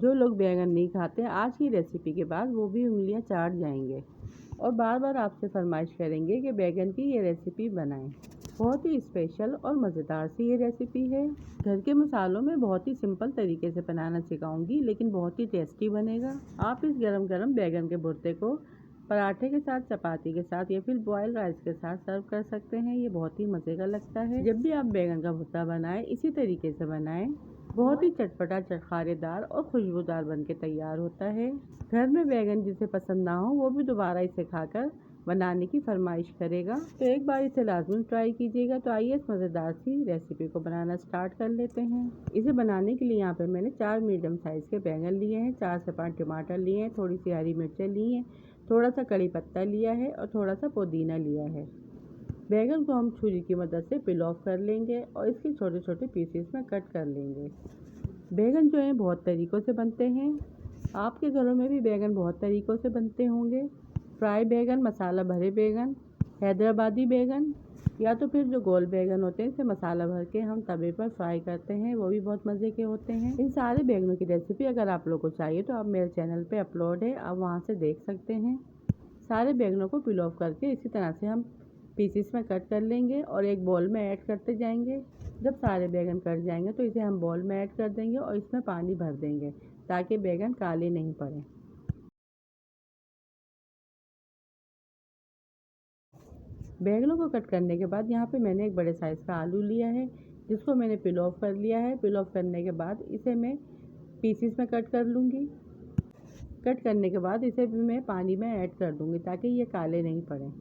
जो लोग बैंगन नहीं खाते आज की रेसिपी के बाद वो भी उंगलियां चाट जाएंगे और बार बार आपसे फरमाइश करेंगे कि बैंगन की ये रेसिपी बनाएं। बहुत ही स्पेशल और मज़ेदार सी ये रेसिपी है। घर के मसालों में बहुत ही सिंपल तरीके से बनाना सिखाऊंगी, लेकिन बहुत ही टेस्टी बनेगा। आप इस गरम गरम बैंगन के भुर्ते को पराठे के साथ, चपाती के साथ या फिर बॉयल राइस के साथ सर्व कर सकते हैं। ये बहुत ही मज़े का लगता है। जब भी आप बैंगन का भुर्ता बनाएं इसी तरीके से बनाएं। बहुत ही चटपटा, चटखारेदार और खुशबूदार बन के तैयार होता है। घर में बैंगन जिसे पसंद ना हो वो भी दोबारा इसे खाकर बनाने की फरमाइश करेगा, तो एक बार इसे लाजमी ट्राई कीजिएगा। तो आइए इस मज़ेदार सी रेसिपी को बनाना स्टार्ट कर लेते हैं। इसे बनाने के लिए यहाँ पे मैंने 4 मीडियम साइज़ के बैंगन लिए हैं, 4 से 5 टमाटर लिए हैं, थोड़ी सी हरी मिर्चें ली हैं, थोड़ा सा कड़ी पत्ता लिया है और थोड़ा सा पुदीना लिया है। बैंगन को हम छुरी की मदद से पिल ऑफ कर लेंगे और इसके छोटे छोटे पीसेस में कट कर लेंगे। बैंगन जो है बहुत तरीक़ों से बनते हैं। आपके घरों में भी बैंगन बहुत तरीक़ों से बनते होंगे। फ्राई बैंगन, मसाला भरे बैंगन, हैदराबादी बैंगन, या तो फिर जो गोल बैंगन होते हैं इसे मसाला भर के हम तवे पर फ्राई करते हैं, वो भी बहुत मज़े के होते हैं। इन सारे बैंगनों की रेसिपी अगर आप लोगों को चाहिए तो आप मेरे चैनल पे अपलोड है, आप वहाँ से देख सकते हैं। सारे बैंगनों को पिल ऑफ करके इसी तरह से हम पीसेस में कट कर लेंगे और एक बॉल में ऐड करते जाएंगे। जब सारे बैंगन कट जाएंगे तो इसे हम बॉल में ऐड कर देंगे और इसमें पानी भर देंगे ताकि बैंगन काले नहीं पड़े। बैंगनों को कट करने के बाद यहाँ पे मैंने एक बड़े साइज़ का आलू लिया है, जिसको मैंने पिल ऑफ कर लिया है। पिल ऑफ करने के बाद इसे मैं पीसेस में कट कर लूँगी। कट करने के बाद इसे भी मैं पानी में ऐड कर दूँगी ताकि ये काले नहीं पड़े।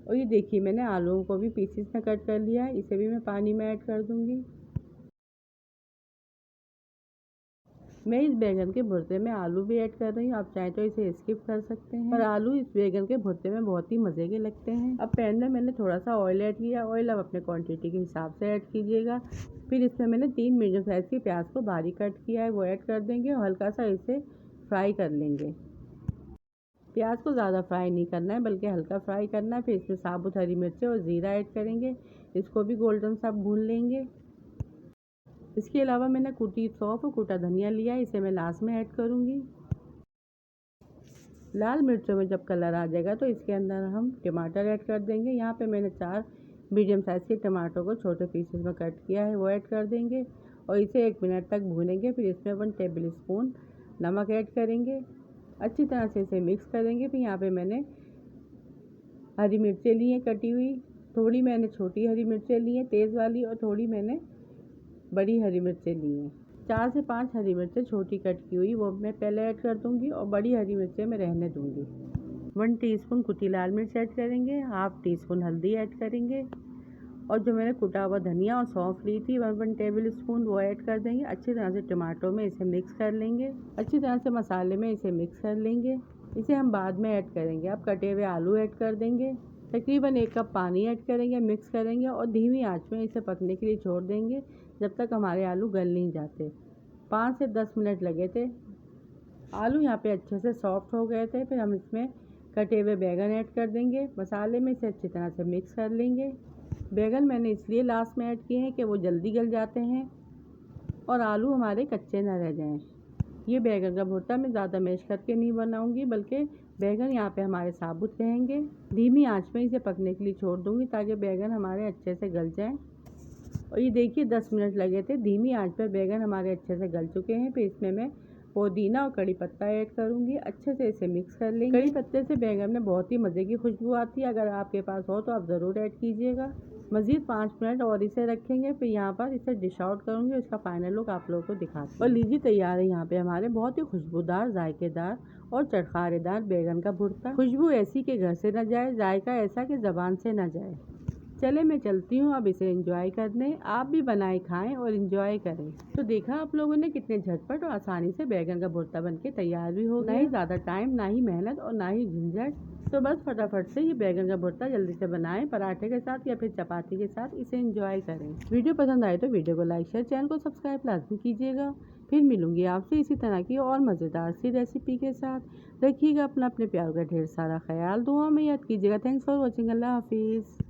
और ये देखिए मैंने आलूओं को भी पीसेस में कट कर लिया है, इसे भी मैं पानी में ऐड कर दूँगी। मैं इस बैंगन के भुर्ते में आलू भी ऐड कर रही हूँ, आप चाहें तो इसे स्किप कर सकते हैं, पर आलू इस बैंगन के भुर्ते में बहुत ही मज़े के लगते हैं। अब पैन में मैंने थोड़ा सा ऑयल ऐड किया। ऑयल आप अपने क्वांटिटी के हिसाब से ऐड कीजिएगा। फिर इसमें मैंने 3 मीडियम साइज़ की प्याज को बारीक कट किया है, वो ऐड कर देंगे और हल्का सा इसे फ्राई कर लेंगे। प्याज को ज़्यादा फ्राई नहीं करना है, बल्कि हल्का फ्राई करना है। फिर इसमें साबुत हरी मिर्चें और ज़ीरा ऐड करेंगे, इसको भी गोल्डन सा भून लेंगे। इसके अलावा मैंने कुटी सौंफ और कुटा धनिया लिया है, इसे मैं लास्ट में ऐड करूँगी। लाल मिर्चों में जब कलर आ जाएगा तो इसके अंदर हम टमाटर ऐड कर देंगे। यहाँ पे मैंने 4 मीडियम साइज़ के टमाटर को छोटे पीसेस में कट किया है, वो ऐड कर देंगे और इसे 1 मिनट तक भूनेंगे। फिर इसमें 1 टेबल स्पून नमक ऐड करेंगे, अच्छी तरह से इसे मिक्स करेंगे। फिर यहाँ पे मैंने हरी मिर्चें ली हैं कटी हुई, थोड़ी मैंने छोटी हरी मिर्चें ली हैं तेज़ वाली और थोड़ी मैंने बड़ी हरी मिर्चें ली हैं। 4 से 5 हरी मिर्चें छोटी कट की हुई वो मैं पहले ऐड कर दूंगी और बड़ी हरी मिर्चें मैं रहने दूंगी। 1 टीस्पून कुटी लाल मिर्च ऐड करेंगे, हाफ टीस्पून हल्दी ऐड करेंगे और जो मैंने कुटा हुआ धनिया और सौंफ ली थी 1 टेबल स्पून वो ऐड कर देंगे। अच्छी तरह से टमाटो में इसे मिक्स कर लेंगे, अच्छी तरह से मसाले में इसे मिक्स कर लेंगे। इसे हम बाद में ऐड करेंगे। अब कटे हुए आलू ऐड कर देंगे, तकरीबन 1 कप पानी ऐड करेंगे, मिक्स करेंगे और धीमी आंच में इसे पकने के लिए छोड़ देंगे जब तक हमारे आलू गल नहीं जाते। 5 से 10 मिनट लगे थे। आलू यहाँ पे अच्छे से सॉफ्ट हो गए थे। फिर हम इसमें कटे हुए बैंगन ऐड कर देंगे, मसाले में इसे अच्छी तरह से मिक्स कर लेंगे। बैंगन मैंने इसलिए लास्ट में ऐड किए हैं कि वो जल्दी गल जाते हैं और आलू हमारे कच्चे ना रह जाएं। ये बैंगन का भुर्ता मैं ज़्यादा मैश करके नहीं बनाऊंगी, बल्कि बैंगन यहाँ पे हमारे साबुत रहेंगे। धीमी आंच में इसे पकने के लिए छोड़ दूंगी ताकि बैंगन हमारे अच्छे से गल जाएं। और ये देखिए 10 मिनट लगे थे, धीमी आंच पर बैंगन हमारे अच्छे से गल चुके हैं। फिर इसमें मैं पुदीना और कड़ी पत्ता ऐड करूँगी, अच्छे से इसे मिक्स कर लेंगे। कड़ी पत्ते से बैंगन में बहुत ही मज़े की खुशबू आती है, अगर आपके पास हो तो आप ज़रूर ऐड कीजिएगा। मज़ीद 5 मिनट और इसे रखेंगे। फिर यहाँ पर इसे डिश आउट करूँगी, इसका फाइनल लुक आप लोगों को दिखाती हूँ। और लीजिए तैयार है यहाँ पे हमारे बहुत ही खुशबूदार, जायकेदार और चटखारेदार बैंगन का भुर्ता। खुशबू ऐसी कि घर से न जाए, जायका ऐसा कि ज़बान से न जाए। चले मैं चलती हूँ अब इसे एंजॉय करने। आप भी बनाए खाएं और एंजॉय करें। तो देखा आप लोगों ने कितने झटपट और आसानी से बैंगन का भुर्ता बनके तैयार भी हो गया। ना ही ज़्यादा टाइम, ना ही मेहनत और ना ही झंझट। तो बस फटाफट से ये बैंगन का भुर्ता जल्दी से बनाएं, पराठे के साथ या फिर चपाती के साथ इसे एंजॉय करें। वीडियो पसंद आए तो वीडियो को लाइक, शेयर, चैनल को सब्सक्राइब लाजमी कीजिएगा। फिर मिलूंगी आपसे इसी तरह की और मज़ेदार सी रेसिपी के साथ। रखिएगा अपना अपने प्यार का ढेर सारा ख्याल, दुआ में याद कीजिएगा। Thanks for watching. अल्लाह हाफिज़।